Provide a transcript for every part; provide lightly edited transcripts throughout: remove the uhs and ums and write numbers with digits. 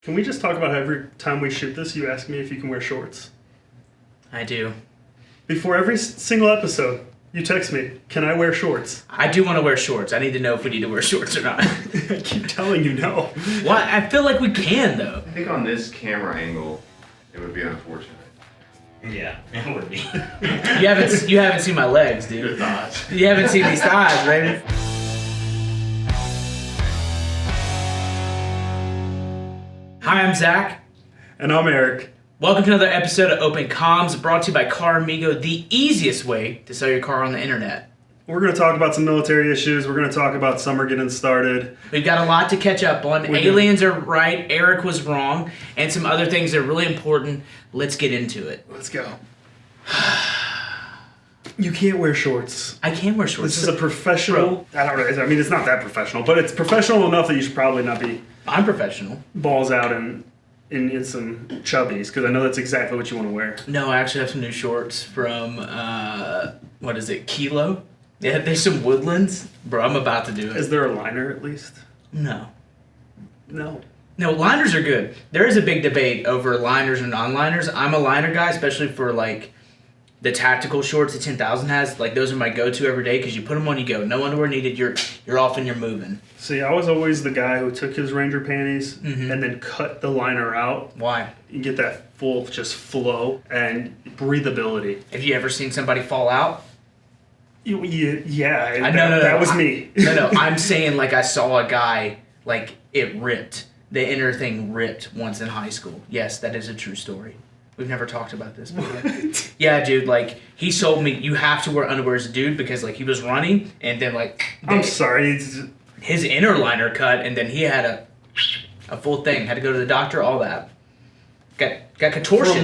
Can we just talk about how every time we shoot this, you ask me if you can wear shorts? I do. Before every single episode, you text me, can I wear shorts? I do want to wear shorts. I need to know if we need to wear shorts or not. I keep telling you no. Well, I feel like we can, though. I think on this camera angle, it would be unfortunate. Yeah, it would be. You haven't seen my legs, dude. Your thoughts. You haven't seen these thighs, right? Hi, I'm Zach. And I'm Erik. Welcome to another episode of Open Comms, brought to you by Car Amigo, the easiest way to sell your car on the internet. We're going to talk about some military issues. We're going to talk about summer getting started. We've got a lot to catch up on. Aliens are right, Erik was wrong, and some other things that are really important. Let's get into it. Let's go. You can't wear shorts. I can wear shorts. This is a professional... I don't know. I mean, it's not that professional, but it's professional enough that you should probably not be... I'm professional. Balls out in some chubbies, because I know that's exactly what you want to wear. No, I actually have some new shorts from, what is it, Kilo? Yeah, there's some Woodlands. Bro, I'm about to do it. Is there a liner at least? No. No. No, liners are good. There is a big debate over liners or non-liners. I'm a liner guy, especially for, like, the tactical shorts that 10,000 has. Like, those are my go-to every day, because you put them on, you go. No underwear needed, you're off and you're moving. See, I was always the guy who took his Ranger panties and then cut the liner out. Why? You get that full just flow and breathability. Have you ever seen somebody fall out? Yeah, That was me. No, I'm saying, like, I saw a guy, like, it ripped. The inner thing ripped once in high school. Yes, that is a true story. We've never talked about this before. Yeah, dude, like, he told me you have to wear underwear as a dude because, like, he was running and then, like... I'm sorry. His inner liner cut and then he had a full thing. Had to go to the doctor, all that. Got contortion.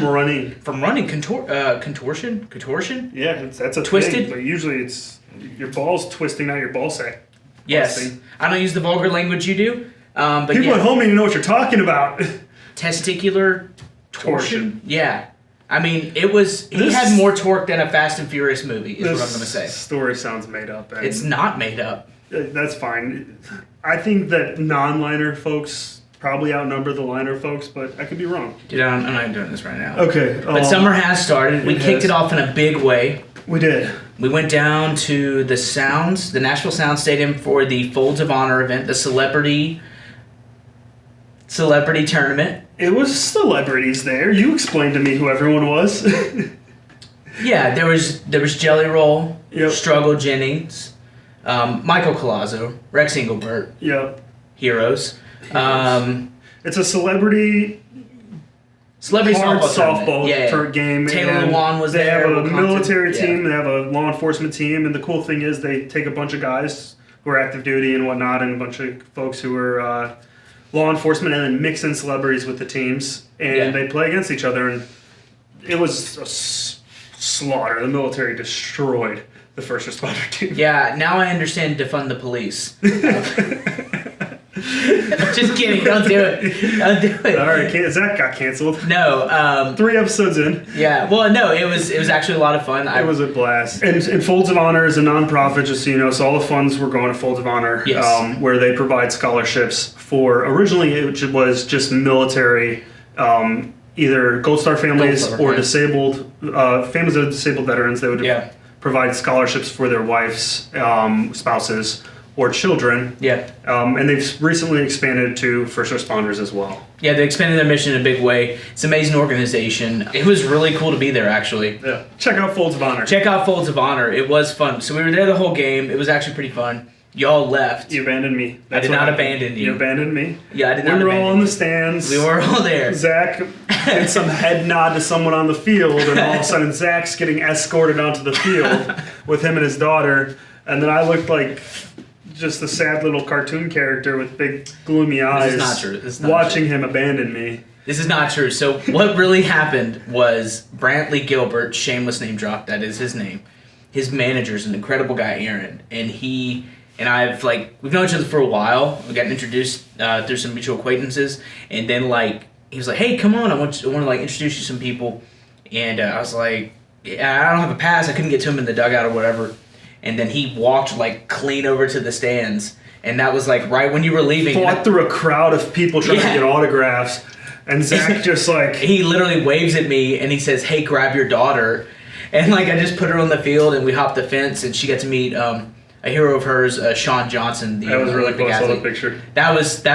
From running. Contortion? Contortion? Yeah, that's a Twisted? thing, but usually it's your balls twisting out your ball sack. Yes. Busting. I don't use the vulgar language you do. But People at home need to know what you're talking about. Testicular torsion? Yeah. I mean, he had more torque than a Fast and Furious movie, is what I'm going to say. This story sounds made up. It's not made up. That's fine. I think that non-liner folks probably outnumber the liner folks, but I could be wrong. Dude, I'm not doing this right now. Okay. But summer has started. We kicked it off in a big way. We did. We went down to the Nashville Sound Stadium for the Folds of Honor event, the celebrity tournament. It was celebrities there. You explained to me who everyone was. Yeah, there was Jelly Roll, Yep. Struggle Jennings, Michael Colazzo, Rex Engelbert. Yep. Heroes. It's a celebrity Softball softball game. Taylor Lewan was there. there. They have a military team. They have a law enforcement team. And the cool thing is they take a bunch of guys who are active duty and whatnot and a bunch of folks who are law enforcement and then mix in celebrities with the teams. And they play against each other. And it was a slaughter. The military destroyed the first responder team. Yeah, now I understand defund the police. Just kidding. Don't do it. Don't do it. All right, Zach got canceled. No. 3 episodes in. Yeah. Well, no. It was actually a lot of fun. It was a blast. And Folds of Honor is a nonprofit, just so you know. So all the funds were going to Folds of Honor, where they provide scholarships for. Originally, it was just military, either Gold Star families or disabled families of disabled veterans. They would provide scholarships for their wives, spouses, or children. Yeah. And they've recently expanded to first responders as well. Yeah, they expanded their mission in a big way. It's an amazing organization. It was really cool to be there, actually. Yeah. Check out Folds of Honor. Check out Folds of Honor. It was fun. So we were there the whole game. It was actually pretty fun. Y'all left. You abandoned me. I did not abandon you. You abandoned me. Yeah, I did not abandon you. We were all in the stands. We were all there. Zach did some head nod to someone on the field, and all of a sudden Zach's getting escorted onto the field with him and his daughter. And then I looked like just a sad little cartoon character with big gloomy eyes. This is not true. This is not watching true. him abandon me. This is not true. So what really happened was Brantley Gilbert, shameless name drop, that is his name. His manager's an incredible guy, Aaron, and he and I've we've known each other for a while. We got introduced through some mutual acquaintances, and then he was like, "Hey, come on, I want to introduce you to some people." And I was like, "Yeah, I don't have a pass. I couldn't get to him in the dugout or whatever." And then he walked clean over to the stands And that was like right when you were leaving. Fought through a crowd of people trying to get autographs. And Zach just like... He literally waves at me and he says, hey, grab your daughter. And like I just put her on the field and we hopped the fence and she got to meet a hero of hers, Sean Johnson. That was really Olympic close. I saw the athlete. picture. That was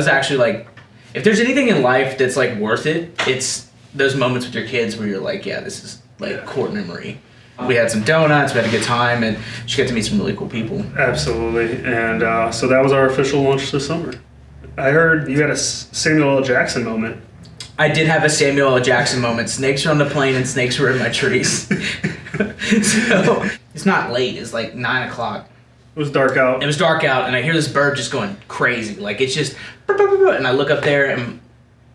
actually like, if there's anything in life that's like worth it, it's those moments with your kids where you're like, yeah, this is like core memory. We had some donuts, we had a good time, and she got to meet some really cool people. Absolutely. And so that was our official launch this summer. I heard you had a Samuel L. Jackson moment. I did have a Samuel L. Jackson moment. Snakes were on the plane and snakes were in my trees. So it's not late. It's like 9 o'clock. It was dark out. It was dark out, and I hear this bird just going crazy. Like it's just, and I look up there, and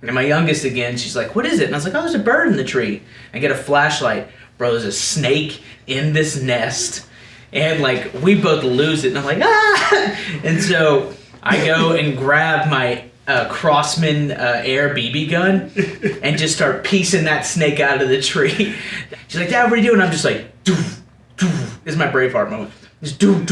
my youngest again, she's like, "What is it?" And I was like, "Oh, there's a bird in the tree." I get a flashlight. Bro, there's a snake in this nest, and like we both lose it, and I'm like, ah! And so I go and grab my Crossman Air BB gun and just start piecing that snake out of the tree. She's like, "Dad, what are you doing?" I'm just like, doo, doo. This is my Braveheart moment. Just do.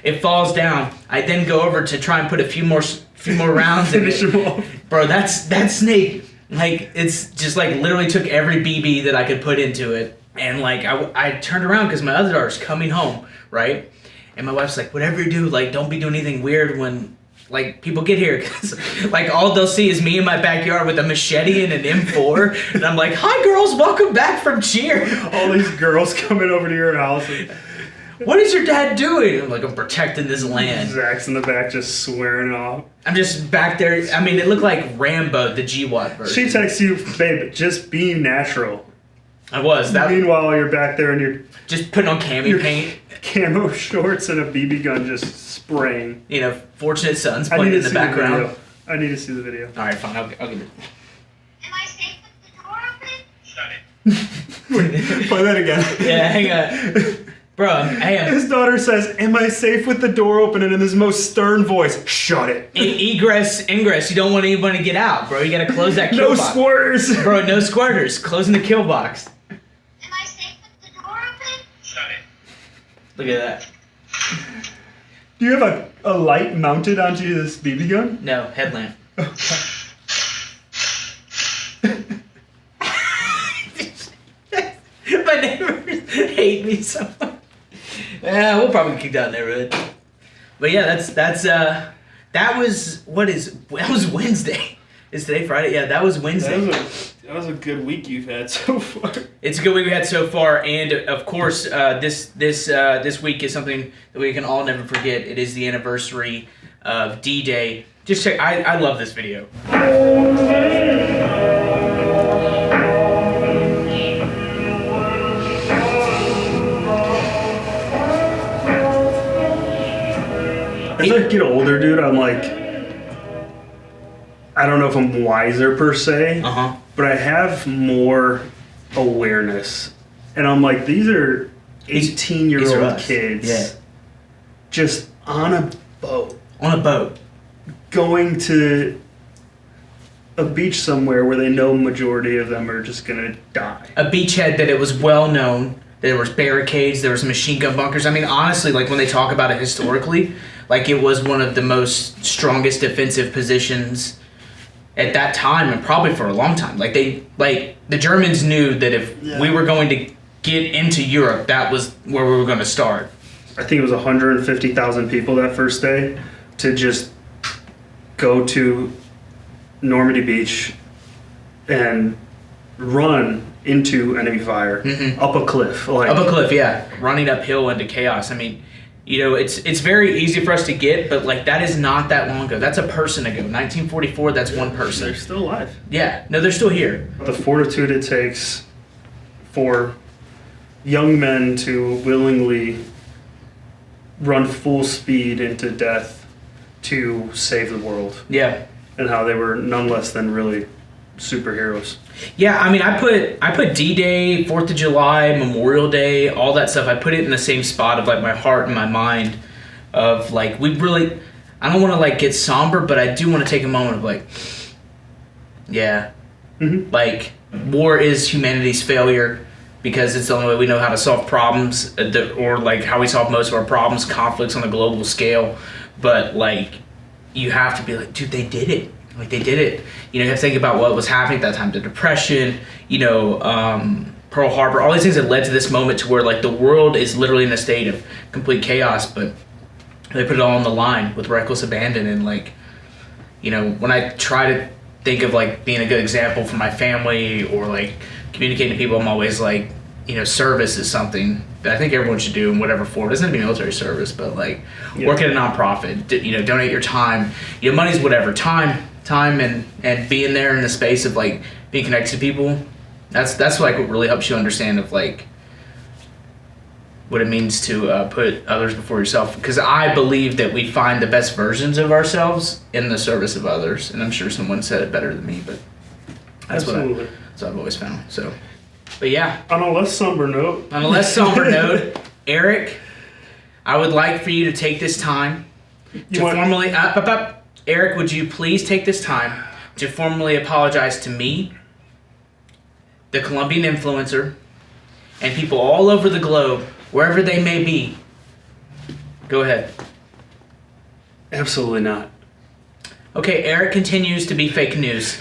It falls down. I then go over to try and put a few more rounds in it. Bro, that snake, like, it's just like literally took every BB that I could put into it. And like I turned around because my other daughter's coming home, right? And my wife's like, whatever you do, like, don't be doing anything weird when like people get here, because like all they'll see is me in my backyard with a machete and an M4, and I'm like, hi girls, welcome back from cheer. All these girls coming over to your house. What is your dad doing? I'm like, I'm protecting this land. Zach's in the back just swearing off. I'm just back there. I mean, it looked like Rambo, the GWAT version. She texts you, babe, just be natural. I was. Meanwhile, you're back there and you're just putting on cami paint. Camo shorts and a BB gun just spraying. You know, Fortunate Sons playing in the background. I need to see the video. All right, fine. I'll give it. Am I safe with the door open? Shut it. Play that again. Yeah, hang on. Bro, His daughter says, am I safe with the door open? And in his most stern voice, shut it. Egress, ingress. You don't want anyone to get out, bro. You gotta close that kill box. No squirters. Bro, no squirters. Closing the kill box. Am I safe with the door open? Shut it. Look at that. Do you have a light mounted onto this BB gun? No, headlamp. My neighbors hate me so much. Yeah, we'll probably kick down the neighborhood. But yeah, that was Wednesday. Is today Friday? Yeah, that was Wednesday. That was a good week you've had so far. It's a good week we had so far, and of course, this week is something that we can all never forget. It is the anniversary of D-Day. Just check. I love this video. As I get older, dude, I'm like, I don't know if I'm wiser per se, but I have more awareness. And I'm like, these are 18-year-old kids just on a boat. On a boat. Going to a beach somewhere where they know majority of them are just going to die. A beachhead that it was well known. There was barricades, there was machine gun bunkers. I mean, honestly, like when they talk about it historically, like it was one of the most strongest defensive positions at that time, and probably for a long time. Like the Germans knew that if we were going to get into Europe, that was where we were going to start. I think it was 150,000 people that first day to just go to Normandy Beach and run into enemy fire up a cliff. Up a cliff, yeah. Running uphill into chaos. I mean, you know, it's very easy for us to get, but like that is not that long ago. That's a person ago. 1944, that's one person. They're still alive. Yeah, no, they're still here. The fortitude it takes for young men to willingly run full speed into death to save the world. Yeah. And how they were none less than really superheroes. Yeah, I mean, I put D-Day, 4th of July, Memorial Day, all that stuff. I put it in the same spot of like my heart and my mind of like, we really, I don't want to like get somber, but I do want to take a moment of like, yeah, like war is humanity's failure. because it's the only way we know how to solve problems, or like how we solve most of our problems, conflicts on a global scale. But like, you have to be like, dude, they did it. Like, they did it. You know, you have to think about what was happening at that time, the Depression, you know, Pearl Harbor, all these things that led to this moment to where like the world is literally in a state of complete chaos, but they put it all on the line with reckless abandon. And like, you know, when I try to think of like being a good example for my family or like communicating to people, I'm always like, you know, service is something that I think everyone should do in whatever form. It doesn't have to be military service, but like work at a nonprofit, you know, donate your time. You know, money's whatever. Time and being there in the space of like being connected to people. That's like what really helps you understand of like what it means to put others before yourself. Because I believe that we find the best versions of ourselves in the service of others. And I'm sure someone said it better than me, but that's what I've always found. So, but yeah. On a less somber note. Erik, I would like for you to take this time to formally... Erik, would you please take this time to formally apologize to me, the Colombian influencer, and people all over the globe, wherever they may be. Go ahead. Absolutely not. Okay, Erik continues to be fake news,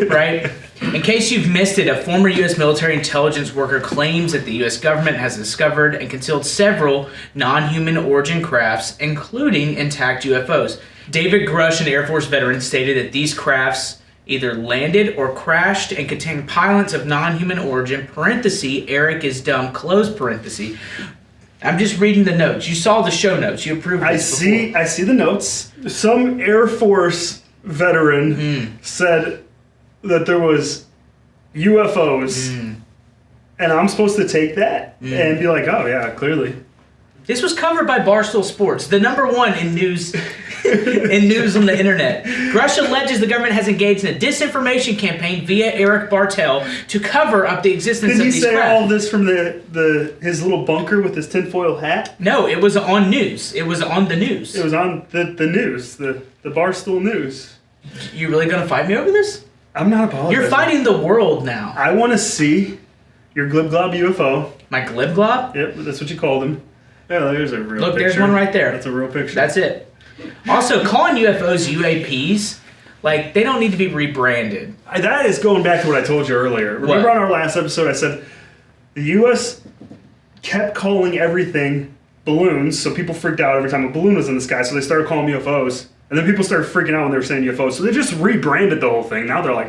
right? In case you've missed it, a former U.S. military intelligence worker claims that the U.S. government has discovered and concealed several non-human origin crafts, including intact UFOs. David Grush, an Air Force veteran, stated that these crafts either landed or crashed and contained pilots of non-human origin, parenthesis, Erik is dumb, close parenthesis. I'm just reading the notes. You saw the show notes. You approved this before. I see the notes. Some Air Force veteran said that there was UFOs, and I'm supposed to take that and be like, oh yeah, clearly. This was covered by Barstool Sports, the #1 in news on the internet. Grush alleges the government has engaged in a disinformation campaign via Erik Bartell to cover up the existence of these Did he say crafts. all this from his little bunker with his tinfoil hat? No, it was on news. It was on the news. It was on the news, the Barstool News. You really gonna fight me over this? I'm not apologizing. You're fighting the world now. I want to see your glib glob UFO. My glib glob? Yep, that's what you called him. Yeah, there's a real Look, picture. there's one right there. That's a real picture. That's it. Also, calling UFOs UAPs, like, they don't need to be rebranded. That is going back to what I told you earlier. Remember on our last episode I said the U.S. kept calling everything balloons, so people freaked out every time a balloon was in the sky, so they started calling them UFOs. And then people started freaking out when they were saying UFOs, so they just rebranded the whole thing. Now they're like,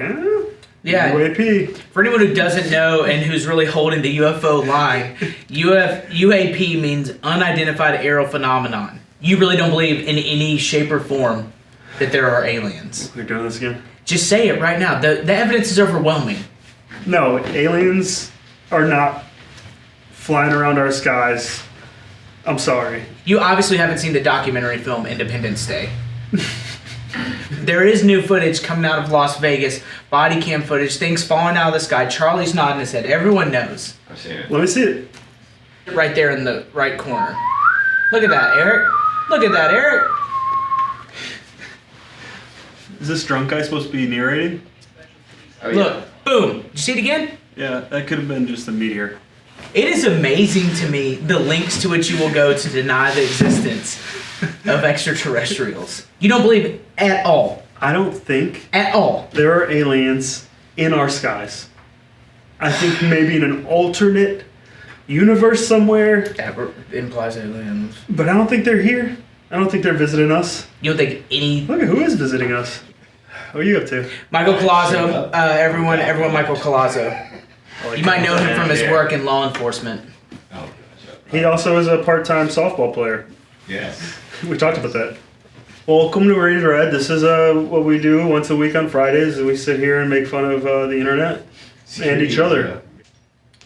Yeah. UAP. For anyone who doesn't know and who's really holding the UFO line, UAP means unidentified aerial phenomenon. You really don't believe in any shape or form that there are aliens. We're doing this again? Just say it right now. The evidence is overwhelming. No, aliens are not flying around our skies. I'm sorry. You obviously haven't seen the documentary film Independence Day. There is new footage coming out of Las Vegas, body cam footage, things falling out of the sky. Charlie's nodding his head. Everyone knows. I've seen it. Let me see it. Right there in the right corner. Look at that, Erik. Look at that, Erik. Is this drunk guy supposed to be narrating? Oh, Look, boom. Did you see it again? Yeah, that could have been just a meteor. It is amazing to me the links to which you will go to deny the existence of extraterrestrials. You don't believe it at all. I don't think At all. there are aliens in our skies. I think maybe in an alternate universe somewhere, That implies aliens. but I don't think they're here. I don't think they're visiting us. You don't think any... Look at who is visiting us. What are you up to? Michael Colazzo, everyone Michael Colazzo. You might know him from his work in law enforcement. Oh, He also is a part-time softball player. yes. We talked about that. Welcome to Read Red. This is what we do once a week on Fridays. We sit here and make fun of the internet and each other.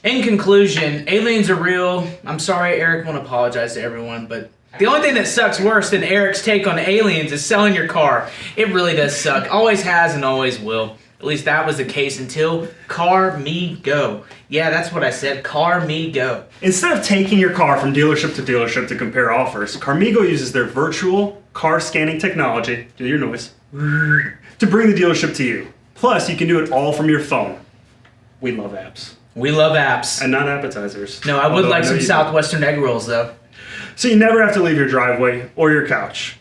In conclusion, aliens are real. I'm sorry Erik won't apologize to everyone, but the only thing that sucks worse than Erik's take on aliens is selling your car. It really does suck. Always has and always will. At least that was the case until Car Me Go. Yeah, that's what I said. Car Me Go. Instead of taking your car from dealership to compare offers, Carmigo uses their virtual car scanning technology, do your noise, to bring the dealership to you. Plus, you can do it all from your phone. We love apps. We love apps. And not appetizers. No, I would Although like know some you do. Southwestern egg rolls, though. So you never have to leave your driveway or your couch.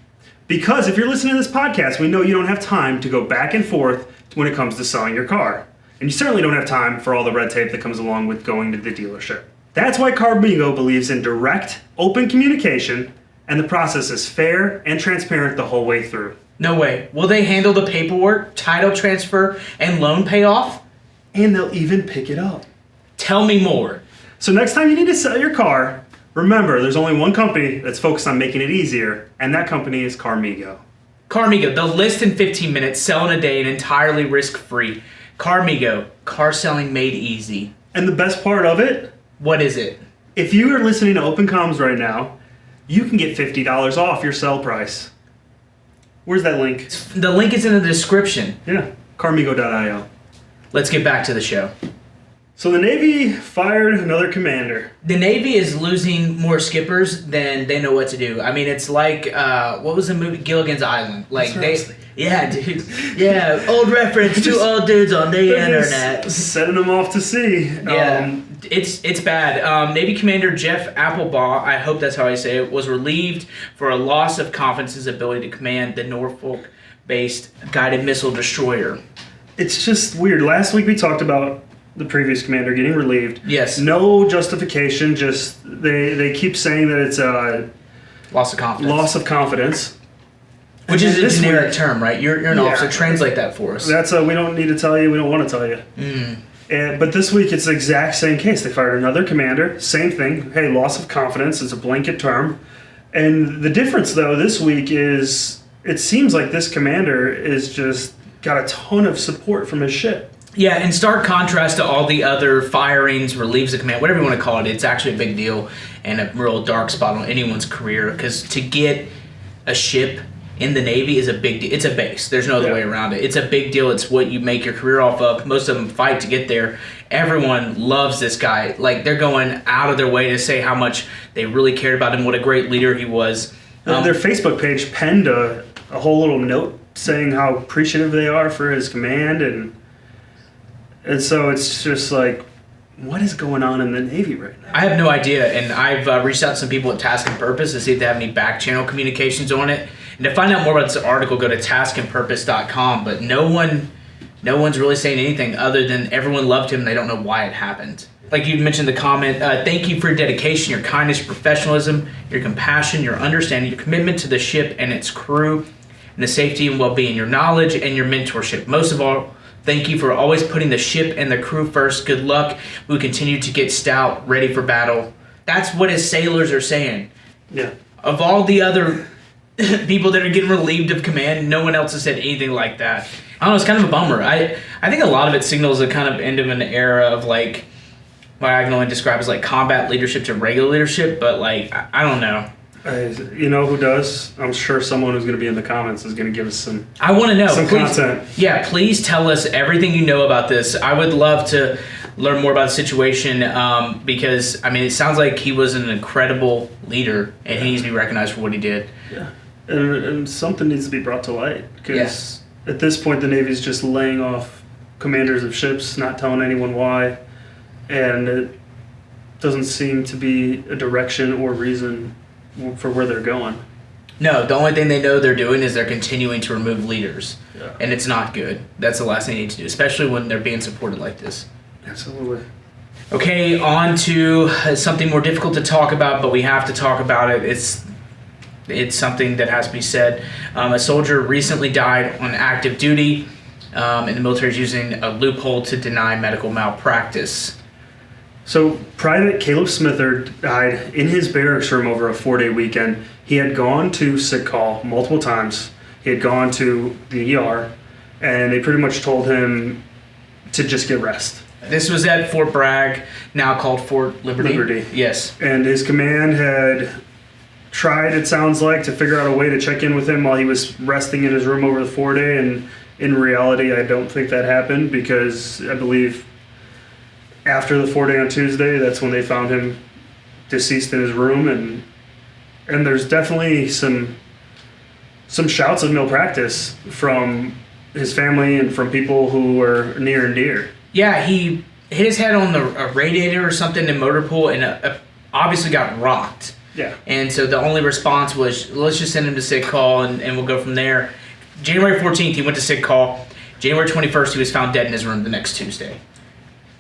Because if you're listening to this podcast, we know you don't have time to go back and forth when it comes to selling your car. And you certainly don't have time for all the red tape that comes along with going to the dealership. That's why Carmigo believes in direct, open communication, and the process is fair and transparent the whole way through. No way. Will they handle the paperwork, title transfer, and loan payoff? And they'll even pick it up. Tell me more. So next time you need to sell your car, remember there's only one company that's focused on making it easier, and that company is Carmigo. Carmigo, they'll list in 15 minutes, sell in a day, and entirely risk-free. Carmigo, car selling made easy. And the best part of it, What is it? if you are listening to Open Comms right now, you can get $50 off your sell price. Where's that link? The link is in the description. Yeah, carmigo.io. Let's get back to the show. So the Navy fired another commander. The Navy is losing more skippers than they know what to do. I mean, it's like, what was the movie? Gilligan's Island. Like, yeah, dude. Yeah, old reference to old dudes on the internet. Sending them off to sea. Yeah, it's bad. Navy Commander Jeff Applebaugh, I hope that's how I say it, was relieved for a loss of confidence in his ability to command the Norfolk-based guided missile destroyer. It's just weird. Last week we talked about the previous commander getting relieved. Yes. No justification, just they keep saying that it's a Loss of confidence. loss of confidence. Which And is a this generic week- term, right? You're an Yeah. officer. Translate that for us. That's we don't need to tell you, we don't want to tell you. But this week it's the exact same case. They fired another commander, same thing. Hey, loss of confidence is a blanket term. And the difference though this week is it seems like this commander is just got a ton of support from his ship. Yeah, in stark contrast to all the other firings, relieves of command, whatever you want to call it, it's actually a big deal and a real dark spot on anyone's career, because to get a ship in the Navy is a big deal. It's a base. There's no other way around it. It's a big deal. It's what you make your career off of. Most of them fight to get there. Everyone loves this guy. Like, they're going out of their way to say how much they really cared about him, what a great leader he was. Their Facebook page penned a whole little note saying how appreciative they are for his command, and so it's just like, what is going on in the Navy right now? I have no idea, and I've reached out to some people at Task and Purpose to see if they have any back channel communications on it. And to find out more about this article, go to taskandpurpose.com. But no one's really saying anything other than everyone loved him and they don't know why it happened. Like you mentioned the comment, thank you for your dedication, your kindness, your professionalism, your compassion, your understanding, your commitment to the ship and its crew, and the safety and well-being, your knowledge and your mentorship. Most of all, thank you for always putting the ship and the crew first. Good luck. We continue to get stout, ready for battle. That's what his sailors are saying. Yeah. Of all the other people that are getting relieved of command, no one else has said anything like that. I don't know, it's kind of a bummer. I think a lot of it signals a kind of end of an era of, like, what I can only describe as like combat leadership to regular leadership, but like, I don't know. You know who does? I'm sure someone who's going to be in the comments is going to give us some. I want to know. Some please, content. Yeah, please tell us everything you know about this. I would love to learn more about the situation because, I mean, it sounds like he was an incredible leader and he needs to be recognized for what he did. Yeah. And something needs to be brought to light because at this point the Navy's just laying off commanders of ships, not telling anyone why, and it doesn't seem to be a direction or reason for where they're going. No, the only thing they know they're doing is they're continuing to remove leaders, and it's not good. That's the last thing they need to do, especially when they're being supported like this. Absolutely. Okay, on to something more difficult to talk about, but we have to talk about it. It's something that has to be said. A soldier recently died on active duty, and the military is using a loophole to deny medical malpractice. So Private Caleb Smither died in his barracks room over a 4-day weekend. He had gone to sick call multiple times. He had gone to the ER, and they pretty much told him to just get rest. This was at Fort Bragg, now called Fort Liberty. Yes. And his command had tried, it sounds like, to figure out a way to check in with him while he was resting in his room over the 4-day, and in reality, I don't think that happened because I believe after the 4-day on Tuesday, that's when they found him deceased in his room, and there's definitely some shouts of malpractice from his family and from people who were near and dear. Yeah, he hit his head on a radiator or something in motor pool and obviously got rocked. Yeah. And so the only response was, let's just send him to sick call and we'll go from there. January 14th, he went to sick call. January 21st, he was found dead in his room the next Tuesday.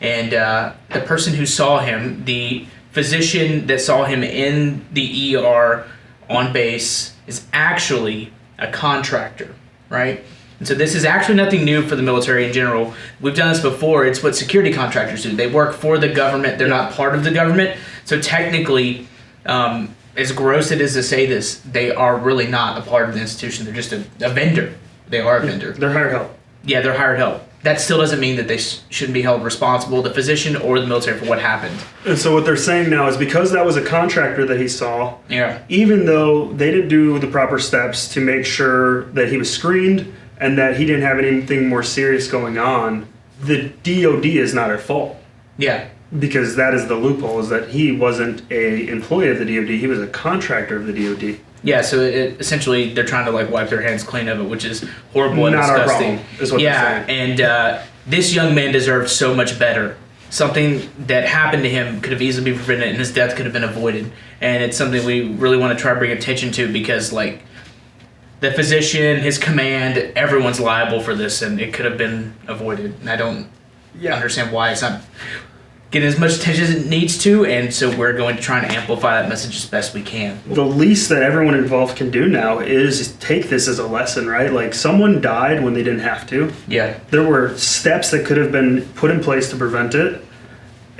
And the person who saw him, the physician that saw him in the ER on base, is actually a contractor, right? And so this is actually nothing new for the military in general. We've done this before. It's what security contractors do. They work for the government. They're not part of the government. So technically, as gross it is to say this, they are really not a part of the institution. They're just a vendor. They are a vendor. They're hired help. Yeah, they're hired help. That still doesn't mean that they shouldn't be held responsible, the physician or the military, for what happened. And so what they're saying now is because that was a contractor that he saw, Yeah. even though they didn't do the proper steps to make sure that he was screened and that he didn't have anything more serious going on, the DOD is not at fault. Yeah. Because that is the loophole, is that he wasn't a employee of the DOD, he was a contractor of the DOD. Yeah, so essentially they're trying to like wipe their hands clean of it, which is horrible and Not our disgusting. problem, is what they're saying. And this young man deserves so much better. Something that happened to him could have easily been prevented, and his death could have been avoided. And it's something we really want to try to bring attention to, because like the physician, his command, everyone's liable for this, and it could have been avoided. And I don't understand why it's not getting as much attention as it needs to, and so we're going to try and amplify that message as best we can. The least that everyone involved can do now is take this as a lesson, right? Like, someone died when they didn't have to. Yeah. There were steps that could have been put in place to prevent it,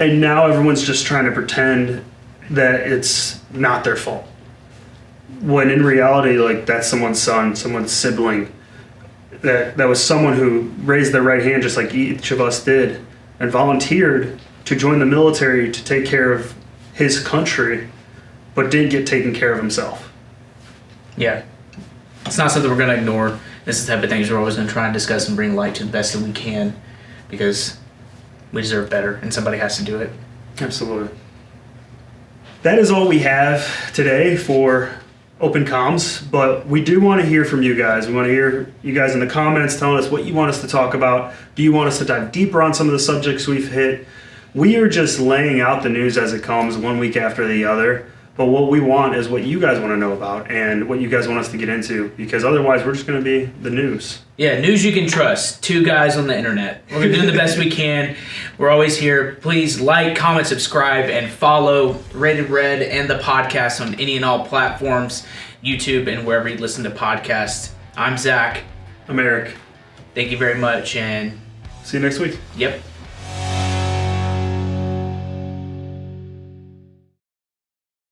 and now everyone's just trying to pretend that it's not their fault. When in reality, like, that's someone's son, someone's sibling. That was someone who raised their right hand just like each of us did and volunteered to join the military to take care of his country, but didn't get taken care of himself. Yeah. It's not something we're going to ignore. This is the type of things we're always going to try and discuss and bring light to the best that we can, because we deserve better and somebody has to do it. Absolutely. That is all we have today for Open Comms, but we do want to hear from you guys. We want to hear you guys in the comments telling us what you want us to talk about. Do you want us to dive deeper on some of the subjects we've hit? We are just laying out the news as it comes, one week after the other. But what we want is what you guys want to know about and what you guys want us to get into, because otherwise we're just going to be the news. Yeah, news you can trust. Two guys on the internet. We're doing the best we can. We're always here. Please like, comment, subscribe, and follow Rated Red and the podcast on any and all platforms, YouTube, and wherever you listen to podcasts. I'm Zach. I'm Erik. Thank you very much, and See you next week. yep.